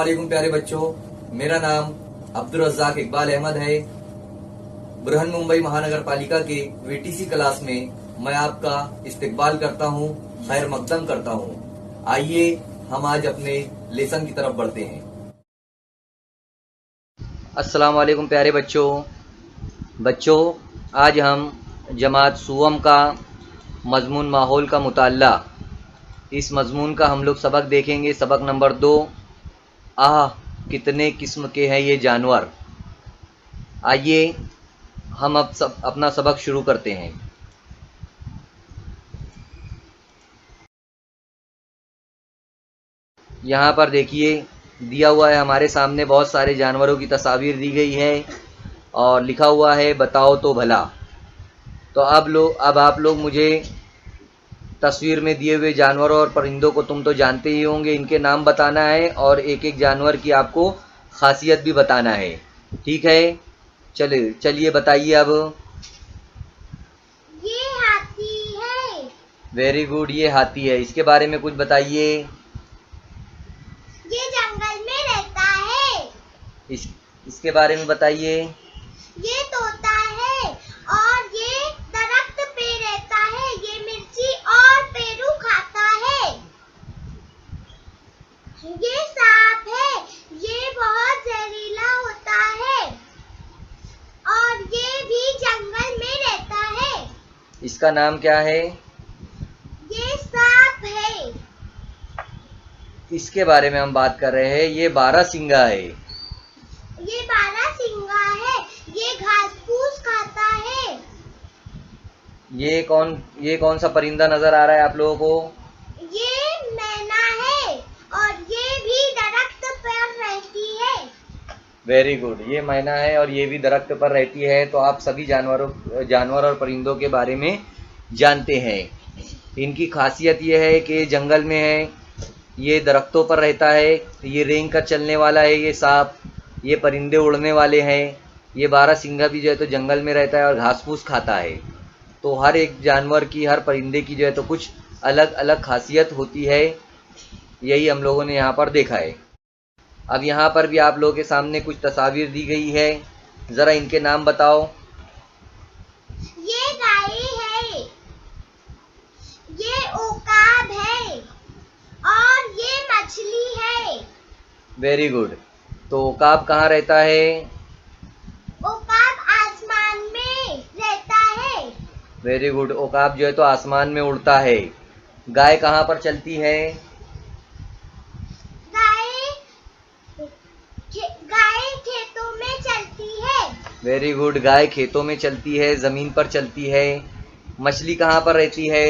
वालेकुम प्यारे बच्चों, मेरा नाम अब्दुल रज़्ज़ाक इकबाल अहमद है। बृहन मुंबई महानगर पालिका के वीटीसी क्लास में मैं आपका इस्तकबाल करता हूं, खैर मकदम करता हूं। आइए हम आज अपने लेसन की तरफ बढ़ते हैं। अस्सलाम वालेकुम प्यारे बच्चों, आज हम जमात सुवम का मज़मून माहौल का मुताल्ला, इस मज़मून का हम लोग सबक देखेंगे। सबक नंबर 2, आह कितने किस्म के हैं ये जानवर। आइए हम अब अपना सबक शुरू करते हैं। यहाँ पर देखिए दिया हुआ है हमारे सामने, बहुत सारे जानवरों की तस्वीर दी गई है और लिखा हुआ है बताओ तो भला। तो अब आप लोग मुझे तस्वीर में दिए हुए जानवरों और परिंदों को तुम तो जानते ही होंगे, इनके नाम बताना है और एक एक जानवर की आपको खासियत भी बताना है। ठीक है, चलिए बताइए अब। ये हाथी है। वेरी गुड, ये हाथी है। इसके बारे में कुछ बताइए। ये जंगल में रहता है। इसके बारे में बताइए। ये तोता है और ये दरख्त पे रहता है। ये मिर्ची और पेरू खाता है। ये सांप है। ये बहुत जहरीला होता है और ये भी जंगल में रहता है। इसका नाम क्या है? ये सांप है। इसके बारे में हम बात कर रहे हैं। ये बारहसिंगा है। ये बारहसिंगा है। ये घास फूस खाता है। ये कौन सा परिंदा नजर आ रहा है आप लोगों को? ये मैना है और ये भी दरख्त पर रहती है। वेरी गुड, ये मैना है और ये भी दरख्त पर रहती है। तो आप सभी जानवर और परिंदों के बारे में जानते हैं। इनकी खासियत ये है कि जंगल में है, ये दरख्तों पर रहता है, ये रेंग कर चलने वाला है, ये सांप, ये परिंदे उड़ने वाले हैं, ये बारहसिंगा भी जो है तो जंगल में रहता है और घास फूस खाता है। तो हर एक जानवर की, हर परिंदे की जो है तो कुछ अलग अलग खासियत होती है। यही हम लोगों ने यहाँ पर देखा है। अब यहाँ पर भी आप लोगों के सामने कुछ तस्वीर दी गई है, ज़रा इनके नाम बताओ। ये गाय है। ये उकाब है और ये मछली है। Very good. तो उकाब कहाँ रहता है? उकाब आसमान में रहता है। वेरी गुड, उकाब जो है तो आसमान में उड़ता है। गाय कहाँ पर चलती है? गाय खेतों में चलती है। वेरी गुड, गाय खेतों में चलती है, ज़मीन पर चलती है। मछली कहाँ पर रहती है?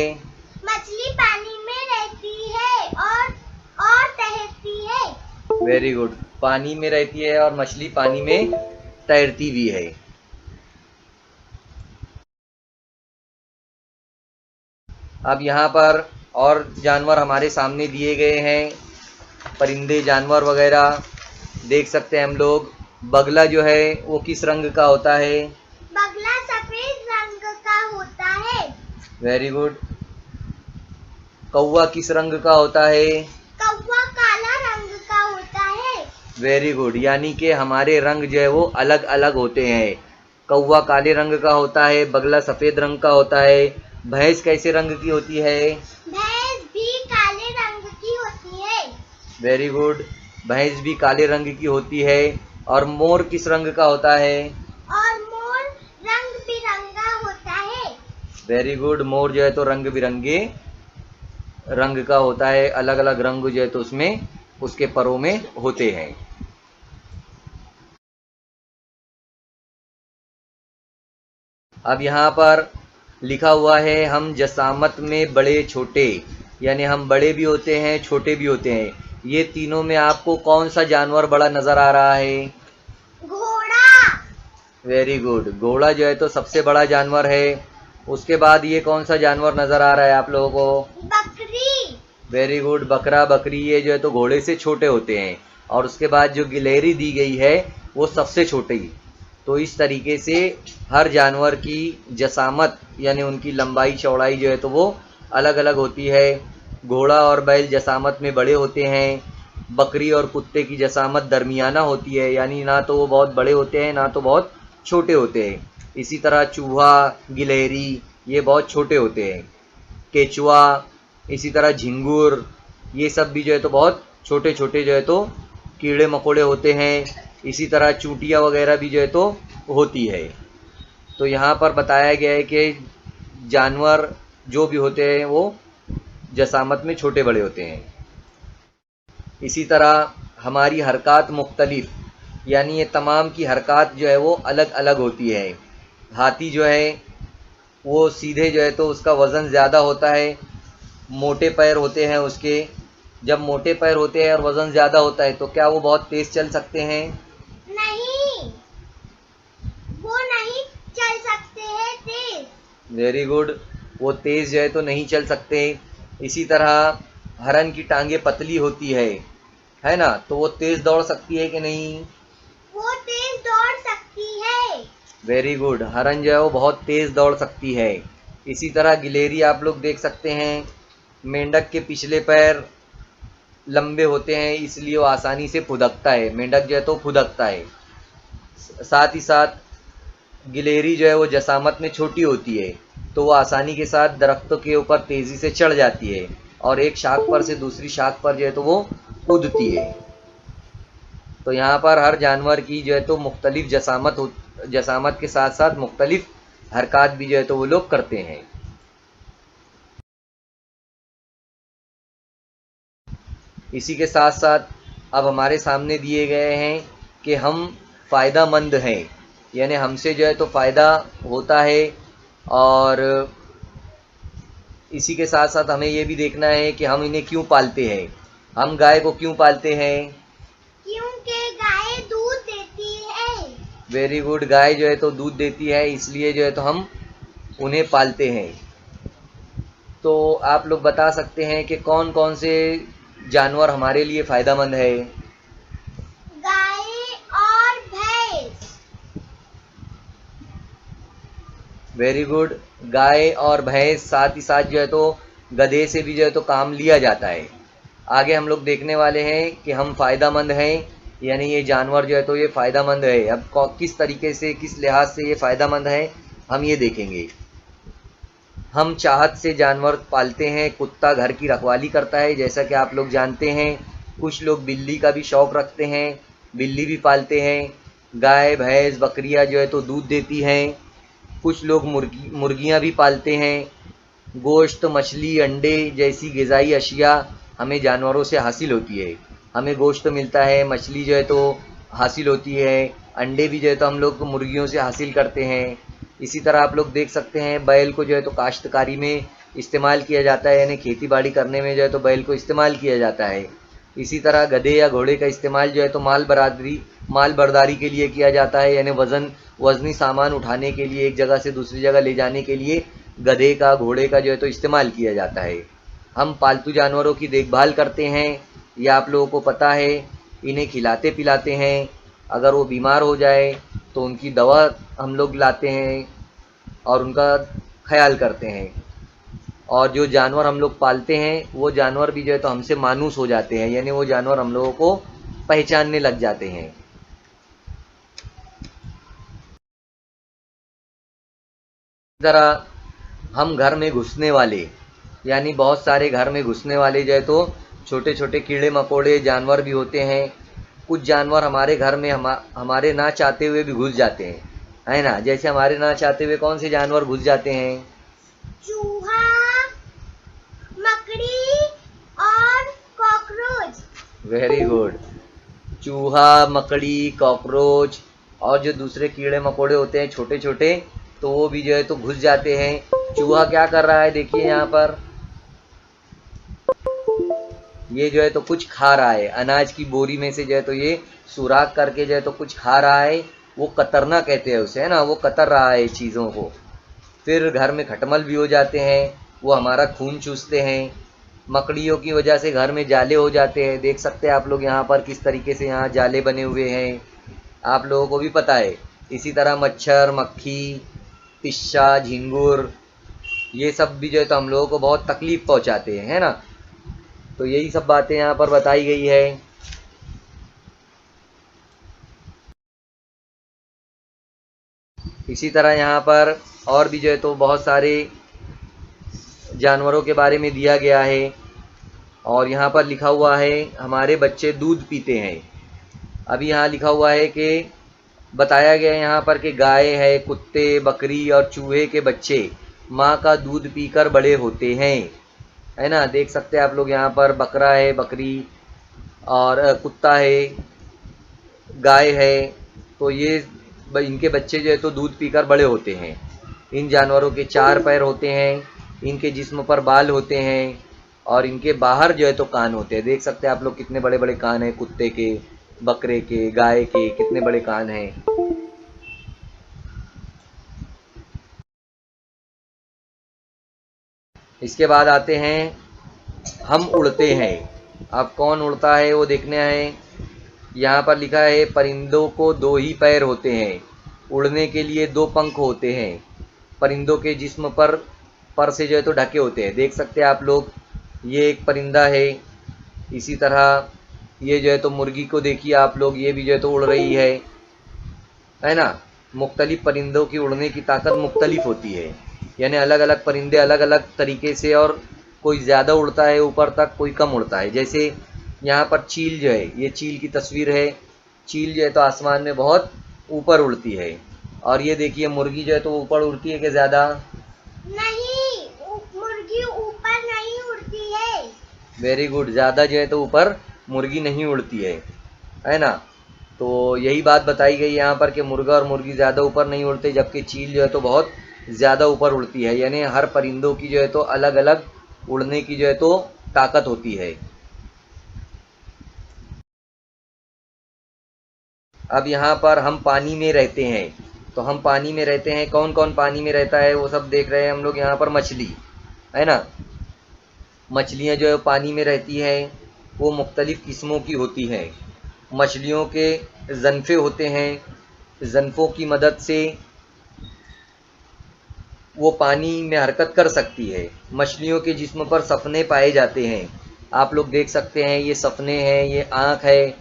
मछली पानी में रहती है और तैरती है। वेरी गुड, पानी में रहती है और मछली पानी में तैरती भी है। अब यहाँ पर और जानवर हमारे सामने दिए गए हैं, परिंदे जानवर वगैरह देख सकते हैं हम लोग। बगला जो है वो किस रंग का होता है? बगला सफेद रंग का होता है। Very good. कौवा किस रंग का होता है? कौवा काला रंग का होता है। वेरी गुड, यानी कि हमारे रंग जो है वो अलग अलग होते हैं। कौवा काले रंग का होता है, बगला सफ़ेद रंग का होता है। भैंस कैसे रंग की होती है? भैंस भी काले रंग की होती है। वेरी गुड, भैंस भी काले रंग की होती है। और मोर किस रंग का होता है? और मोर रंग बिरंगा होता है। वेरी गुड, मोर जो है तो रंग बिरंगे रंग का होता है। अलग अलग रंग जो है तो उसमें, उसके परों में होते हैं। अब यहाँ पर लिखा हुआ है हम जसामत में बड़े छोटे, यानी हम बड़े भी होते हैं छोटे भी होते हैं। ये तीनों में आपको कौन सा जानवर बड़ा नजर आ रहा है? घोड़ा। वेरी गुड, घोड़ा जो है तो सबसे बड़ा जानवर है। उसके बाद ये कौन सा जानवर नजर आ रहा है आप लोगों को? बकरी। वेरी गुड, बकरा बकरी ये जो है तो घोड़े से छोटे होते हैं। और उसके बाद जो गिलहरी दी गई है वो सबसे छोटी। तो इस तरीके से हर जानवर की जसामत यानी उनकी लंबाई चौड़ाई जो है तो वो अलग अलग होती है। घोड़ा और बैल जसामत में बड़े होते हैं, बकरी और कुत्ते की जसामत दरमियाना होती है, यानी ना तो वो बहुत बड़े होते हैं ना तो बहुत छोटे होते हैं। इसी तरह चूहा, गिलहरी ये बहुत छोटे होते हैं। केचुआ, इसी तरह झिंगुर, ये सब भी जो है तो बहुत छोटे छोटे जो है तो कीड़े मकोड़े होते हैं। इसी तरह चूंटियाँ वगैरह भी जो है तो होती है। तो यहाँ पर बताया गया है कि जानवर जो भी होते हैं वो जसामत में छोटे बड़े होते हैं। इसी तरह हमारी हरकत मुख्तलिफ, यानी ये तमाम की हरकत जो है वो अलग अलग होती है। हाथी जो है वो सीधे जो है तो उसका वज़न ज़्यादा होता है, मोटे पैर होते हैं उसके। जब मोटे पैर होते हैं और वज़न ज़्यादा होता है तो क्या वो बहुत तेज़ चल सकते हैं? नहीं, वो नहीं चल सकते हैं तेज। वेरी गुड, वो तेज़ जो है तो नहीं चल सकते। इसी तरह हरन की टांगे पतली होती है ना, तो वो तेज़ दौड़ सकती है कि नहीं? वो तेज दौड़ सकती है। वेरी गुड, हरन जो है वो बहुत तेज़ दौड़ सकती है। इसी तरह गिलहरी आप लोग देख सकते हैं, मेंढक के पिछले पैर लंबे होते हैं इसलिए वो आसानी से फुदकता है। मेंढक जो है तो फुदकता है। साथ ही साथ गिलहरी जो है वो जसामत में छोटी होती है, तो वो आसानी के साथ दरख्तों के ऊपर तेज़ी से चढ़ जाती है और एक शाख पर से दूसरी शाख पर जो है तो वो कूदती है। तो यहाँ पर हर जानवर की जो है तो मुख्तलिफ जसामत के साथ साथ मुख्तलिफ हरकत भी जो है तो वो लोग करते हैं। इसी के साथ साथ अब हमारे सामने दिए गए हैं कि हम फ़ायदामंद हैं, यानी हमसे जो है तो फ़ायदा होता है। और इसी के साथ साथ हमें ये भी देखना है कि हम इन्हें क्यों पालते हैं। हम गाय को क्यों पालते हैं? क्योंकि गाय दूध देती है। वेरी गुड, गाय जो है तो दूध देती है इसलिए जो है तो हम उन्हें पालते हैं। तो आप लोग बता सकते हैं कि कौन कौन से जानवर हमारे लिए फ़ायदेमंद है? गाय और भैंस। वेरी गुड, गाय और भैंस, साथ ही साथ जो है तो गधे से भी जो है तो काम लिया जाता है। आगे हम लोग देखने वाले हैं कि हम फ़ायदेमंद हैं, यानी ये जानवर जो है तो ये फ़ायदेमंद है। अब किस तरीके से, किस लिहाज से ये फ़ायदेमंद है, हम ये देखेंगे। हम चाहत से जानवर पालते हैं। कुत्ता घर की रखवाली करता है, जैसा कि आप लोग जानते हैं। कुछ लोग बिल्ली का भी शौक़ रखते हैं, बिल्ली भी पालते हैं। गाय, भैंस, बकरियां जो है तो दूध देती हैं। कुछ लोग मुर्गियां भी पालते हैं। गोश्त, मछली, अंडे जैसी ग़िज़ाई अशिया हमें जानवरों से हासिल होती है। हमें गोश्त मिलता है, मछली जो है तो हासिल होती है, अंडे भी जो है तो हम लोग मुर्गियों से हासिल करते हैं। इसी तरह आप लोग देख सकते हैं बैल को जो है तो काश्तकारी में इस्तेमाल किया जाता है, यानी खेती बाड़ी करने में जो है तो बैल को इस्तेमाल किया जाता है। इसी तरह गधे या घोड़े का इस्तेमाल जो है तो माल बर्दारी के लिए किया जाता है, यानी वज़नी सामान उठाने के लिए, एक जगह से दूसरी जगह ले जाने के लिए गधे का, घोड़े का जो है तो इस्तेमाल किया जाता है। हम पालतू जानवरों की देखभाल करते हैं, यह आप लोगों को पता है। इन्हें खिलाते पिलाते हैं। अगर वो बीमार हो जाए तो उनकी दवा हम लोग लाते हैं और उनका ख्याल करते हैं। और जो जानवर हम लोग पालते हैं वो जानवर भी जो है तो हमसे मानूस हो जाते हैं, यानी वो जानवर हम लोगों को पहचानने लग जाते हैं। इस तरह हम घर में घुसने वाले, यानी बहुत सारे घर में घुसने वाले जो है तो छोटे छोटे कीड़े मकोड़े जानवर भी होते हैं। कुछ जानवर हमारे घर में हमारे ना चाहते हुए भी घुस जाते हैं, है ना। जैसे हमारे ना चाहते हुए कौन से जानवर घुस जाते हैं? चूहा, मकड़ी और कॉकरोच। वेरी गुड, चूहा, मकड़ी, कॉकरोच और जो दूसरे कीड़े मकोड़े होते हैं छोटे छोटे, तो वो भी जो है तो घुस जाते हैं। चूहा क्या कर रहा है, देखिए यहाँ पर, ये जो है तो कुछ खा रहा है। अनाज की बोरी में से जो है तो ये सुराख करके जो है तो कुछ खा रहा है। वो कतरना कहते हैं उसे, है ना, वो कतर रहा है चीज़ों को। फिर घर में खटमल भी हो जाते हैं, वो हमारा खून चूसते हैं। मकड़ियों की वजह से घर में जाले हो जाते हैं। देख सकते हैं आप लोग यहाँ पर किस तरीके से यहाँ जाले बने हुए हैं, आप लोगों को भी पता है। इसी तरह मच्छर, मक्खी, पिस्सा, झिंगुर, ये सब भी जो है तो हम लोगों को बहुत तकलीफ़ पहुँचाते हैं, है ना। तो यही सब बातें यहाँ पर बताई गई है। इसी तरह यहाँ पर और भी जो है तो बहुत सारे जानवरों के बारे में दिया गया है। और यहाँ पर लिखा हुआ है हमारे बच्चे दूध पीते हैं। अभी यहाँ लिखा हुआ है कि बताया गया है यहाँ पर कि गाय है, कुत्ते, बकरी और चूहे के बच्चे माँ का दूध पीकर बड़े होते हैं, है ना। देख सकते हैं आप लोग यहाँ पर बकरा है, बकरी और कुत्ता है, गाय है। तो ये इनके बच्चे जो है तो दूध पीकर बड़े होते हैं। इन जानवरों के 4 पैर होते हैं, इनके जिस्म पर बाल होते हैं और इनके बाहर जो है तो कान होते हैं। देख सकते हैं आप लोग कितने बड़े बड़े कान हैं कुत्ते के, बकरे के, गाय के, कितने बड़े कान हैं। इसके बाद आते हैं हम उड़ते हैं। अब कौन उड़ता है वो देखने हैं। यहाँ पर लिखा है परिंदों को 2 ही पैर होते हैं, उड़ने के लिए 2 पंख होते हैं, परिंदों के जिस्म पर से जो है तो ढके होते हैं। देख सकते हैं आप लोग, ये एक परिंदा है। इसी तरह ये जो है तो मुर्गी को देखिए आप लोग, ये भी जो है तो उड़ रही है ना। मुख्तलिफ परिंदों की उड़ने की ताकत मुख्तलिफ होती है, यानी अलग अलग परिंदे अलग अलग तरीके से, और कोई ज़्यादा उड़ता है ऊपर तक, कोई कम उड़ता है। जैसे यहाँ पर चील जो है, ये चील की तस्वीर है। चील जो है तो आसमान में बहुत ऊपर उड़ती है। और ये देखिए मुर्गी जो है तो ऊपर उड़ती है कि ज़्यादा? नहीं, मुर्गी ऊपर नहीं उड़ती है। वेरी गुड, ज़्यादा जो है तो ऊपर मुर्गी नहीं उड़ती है ना। तो यही बात बताई गई यहाँ पर कि मुर्गा और मुर्गी ज़्यादा ऊपर नहीं उड़ते, जबकि चील जो है तो बहुत ज़्यादा ऊपर उड़ती है। यानी हर परिंदों की जो है तो अलग अलग उड़ने की जो है तो ताकत होती है। अब यहाँ पर हम पानी में रहते हैं, तो हम पानी में रहते हैं। कौन कौन पानी में रहता है वो सब देख रहे हैं हम लोग यहाँ पर। मछली, है ना। मछलियाँ जो है पानी में रहती हैं, वो मुख्तलिफ़ किस्मों की होती हैं। मछलियों के जन्फ़े होते हैं, जन्फ़ों की मदद से वो पानी में हरकत कर सकती है। मछलियों के जिस्म पर सफने पाए जाते हैं। आप लोग देख सकते हैं, ये सफने हैं, ये आँख है,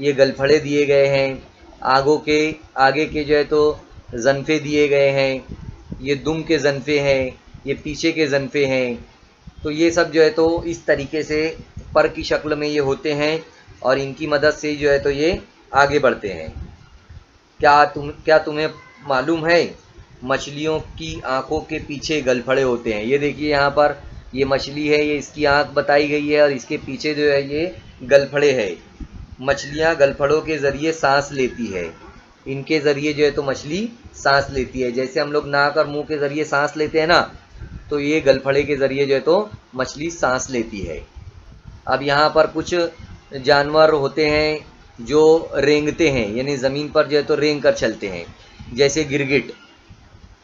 ये गलफड़े दिए गए हैं, आगे के जो है तो जन्फ़े दिए गए हैं, ये दुम के जन्फ़े हैं, ये पीछे के जन्फ़े हैं। तो ये सब जो है तो इस तरीके से पर की शक्ल में ये होते हैं और इनकी मदद से जो है तो ये आगे बढ़ते हैं। क्या तुम्हें मालूम है मछलियों की आंखों के पीछे गलफड़े होते हैं? ये देखिए यहाँ पर, ये मछली है, ये इसकी आंख बताई गई है और इसके पीछे जो है ये गलफड़े है। मछलियाँ गलफड़ों के ज़रिए सांस लेती है। इनके ज़रिए जो है तो मछली सांस लेती है। जैसे हम लोग नाक और मुंह के ज़रिए सांस लेते हैं ना, तो ये गलफड़े के ज़रिए जो है तो मछली सांस लेती है। अब यहाँ पर कुछ जानवर होते हैं जो रेंगते हैं, यानी ज़मीन पर जो है तो रेंग कर चलते हैं, जैसे गिरगिट।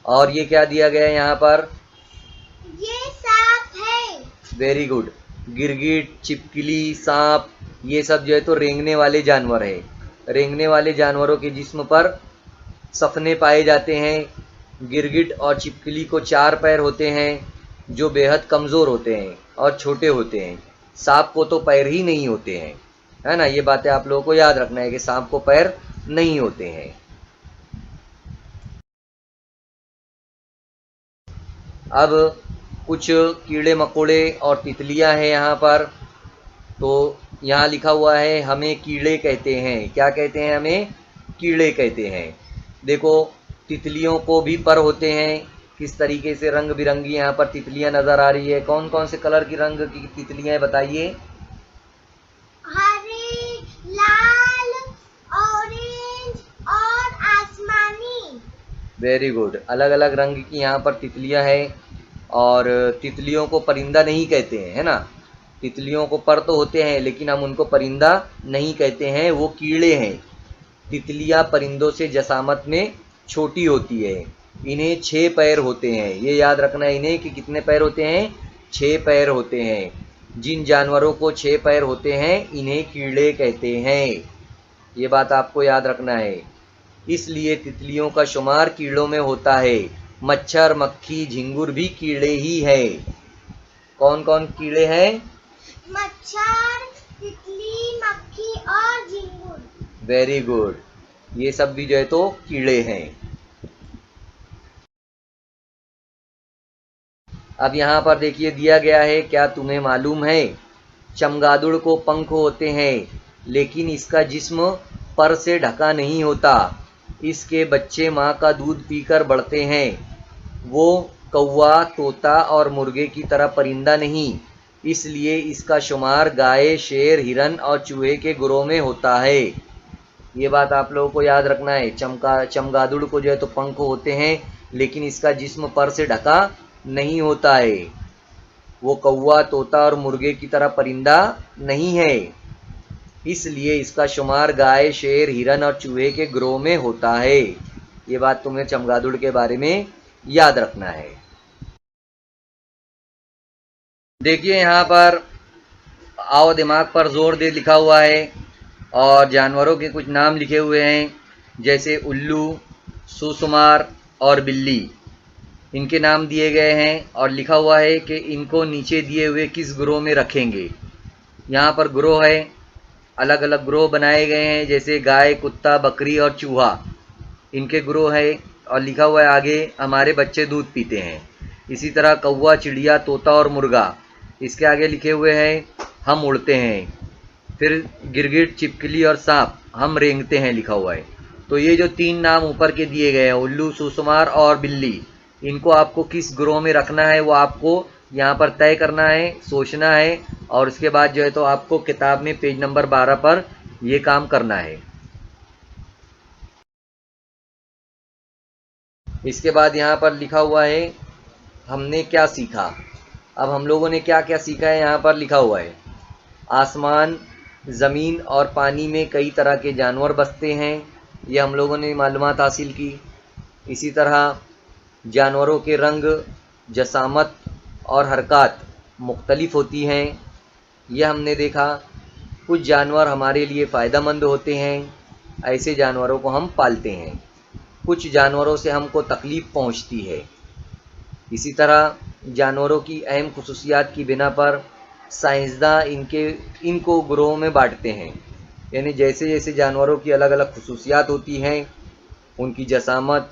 और ये क्या दिया गया है यहाँ पर? ये सांप है। Very good. गिरगिट, छिपकली, सांप, ये सब जो है तो रेंगने वाले जानवर हैं। रेंगने वाले जानवरों के जिस्म पर सफने पाए जाते हैं। गिरगिट और छिपकली को 4 पैर होते हैं, जो बेहद कमज़ोर होते हैं और छोटे होते हैं। सांप को तो पैर ही नहीं होते हैं, है ना। ये बातें आप लोगों को याद रखना है कि सांप को पैर नहीं होते हैं। अब कुछ कीड़े मकोड़े और तितलियां हैं यहाँ पर। तो यहाँ लिखा हुआ है हमें कीड़े कहते हैं। क्या कहते हैं? हमें कीड़े कहते हैं। देखो, तितलियों को भी पर होते हैं। किस तरीके से रंग बिरंगी यहाँ पर तितलियां नज़र आ रही है। कौन कौन से कलर की रंग की तितलियां हैं बताइए? हरे, लाल, ऑरेंज और आसमानी। Very good. अलग अलग रंग की यहाँ पर तितलियां हैं। और तितलियों को परिंदा नहीं कहते हैं, है ना। तितलियों को पर तो होते हैं, लेकिन हम उनको परिंदा नहीं कहते हैं, वो कीड़े हैं। तितलियां परिंदों से जसामत में छोटी होती है। इन्हें 6 पैर होते हैं। ये याद रखना है इन्हें कि कितने पैर होते हैं? 6 पैर होते हैं। जिन जानवरों को 6 पैर होते हैं इन्हें कीड़े कहते हैं। ये बात आपको याद रखना है। इसलिए तितलियों का शुमार कीड़ों में होता है। मच्छर, मक्खी, झिंगुर भी कीड़े ही है। कौन कौन कीड़े हैं? मच्छर, तितली, मक्खी और झिंगुर। Very good. ये सब भी जो है तो कीड़े हैं। अब यहाँ पर देखिए दिया गया है, क्या तुम्हें मालूम है चमगादुड़ को पंख होते हैं लेकिन इसका जिस्म पर से ढका नहीं होता। इसके बच्चे माँ का दूध पीकर बढ़ते हैं। वो कौवा, तोता और मुर्गे की तरह परिंदा नहीं, इसलिए इसका शुमार गाय, शेर, हिरन और चूहे के गुरों में होता है। ये बात आप लोगों को याद रखना है। चमगादुड़ को जो है तो पंख होते हैं लेकिन इसका जिस्म पर से ढका नहीं होता है। वो कौवा, तोता और मुर्गे की तरह परिंदा नहीं है, इसलिए इसका शुमार गाय, शेर, हिरन और चूहे के ग्रोह में होता है। ये बात तुम्हें चमगादुड़ के बारे में याद रखना है। देखिए यहाँ पर आओ दिमाग पर जोर दे लिखा हुआ है और जानवरों के कुछ नाम लिखे हुए हैं, जैसे उल्लू, सुसुमार और बिल्ली। इनके नाम दिए गए हैं और लिखा हुआ है कि इनको नीचे दिए हुए किस ग्रोह में रखेंगे। यहाँ पर ग्रोह है, अलग अलग ग्रोह बनाए गए हैं, जैसे गाय, कुत्ता, बकरी और चूहा, इनके ग्रोह है। और लिखा हुआ है आगे, हमारे बच्चे दूध पीते हैं। इसी तरह कौवा, चिड़िया, तोता और मुर्गा, इसके आगे लिखे हुए हैं हम उड़ते हैं। फिर गिरगिट, छिपकली और सांप, हम रेंगते हैं लिखा हुआ है। तो ये जो 3 नाम ऊपर के दिए गए हैं, उल्लू, सुसुमार और बिल्ली, इनको आपको किस ग्रोह में रखना है वो आपको यहाँ पर तय करना है, सोचना है और उसके बाद जो है तो आपको किताब में पेज नंबर 12 पर ये काम करना है। इसके बाद यहाँ पर लिखा हुआ है हमने क्या सीखा। अब हम लोगों ने क्या क्या सीखा है यहाँ पर लिखा हुआ है। आसमान, ज़मीन और पानी में कई तरह के जानवर बसते हैं, ये हम लोगों ने मालूमात हासिल की। इसी तरह जानवरों के रंग, जसामत और हरकत मुख्तलिफ होती हैं, यह हमने देखा। कुछ जानवर हमारे लिए फ़ायदेमंद होते हैं, ऐसे जानवरों को हम पालते हैं। कुछ जानवरों से हमको तकलीफ़ पहुंचती है। इसी तरह जानवरों की अहम खुसूसियात की बिना पर साइंसदान इनको ग्रोह में बांटते हैं, यानी जैसे जैसे जानवरों की अलग अलग खुसूसियात होती हैं, उनकी जसामत,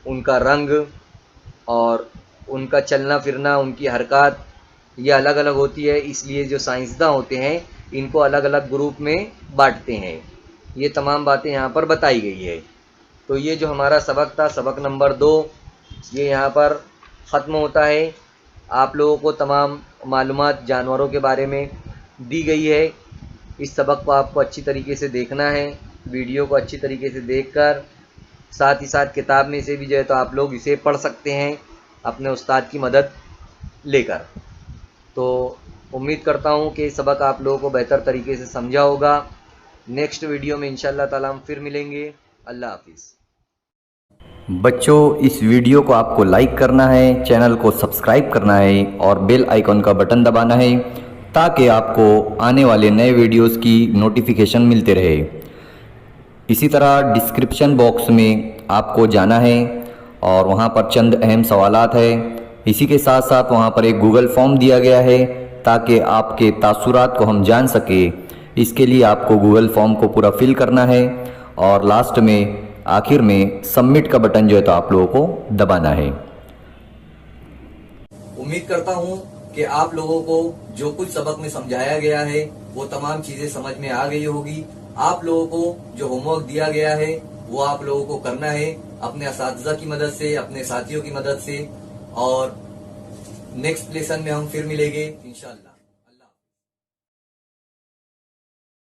उनका रंग और उनका चलना फिरना, उनकी हरकत, ये अलग अलग होती है। इसलिए जो साइंसदान होते हैं इनको अलग अलग ग्रुप में बांटते हैं। ये तमाम बातें यहाँ पर बताई गई है। तो ये जो हमारा सबक था, सबक नंबर 2, ये यहाँ पर ख़त्म होता है। आप लोगों को तमाम मालूमात जानवरों के बारे में दी गई है। इस सबक को आपको अच्छी तरीके से देखना है, वीडियो को अच्छी तरीके से देखकर, साथ ही साथ किताब में से भी जो है तो आप लोग इसे पढ़ सकते हैं अपने उस्ताद की मदद लेकर। तो उम्मीद करता हूँ कि सबक आप लोगों को बेहतर तरीके से समझा होगा। नेक्स्ट वीडियो में इंशाअल्लाह ताला हम फिर मिलेंगे। अल्लाह हाफिज़। बच्चों, इस वीडियो को आपको लाइक करना है, चैनल को सब्सक्राइब करना है और बेल आइकॉन का बटन दबाना है ताकि आपको आने वाले नए वीडियोस की नोटिफिकेशन मिलते रहे। इसी तरह डिस्क्रिप्शन बॉक्स में आपको जाना है और वहां पर चंद अहम सवालात है। इसी के साथ साथ वहां पर एक गूगल फॉर्म दिया गया है ताकि आपके तासुरात को हम जान सके। इसके लिए आपको गूगल फॉर्म को पूरा फिल करना है और लास्ट में, आखिर में सबमिट का बटन जो है तो आप लोगों को दबाना है। उम्मीद करता हूँ कि आप लोगों को जो कुछ सबक में समझाया गया है वो तमाम चीजें समझ में आ गई होगी। आप लोगों को जो होमवर्क दिया गया है वो आप लोगों को करना है अपने असातिज़ा की मदद से, अपने साथियों की मदद से। और नेक्स्ट लेसन में हम फिर मिलेंगे इंशाअल्लाह।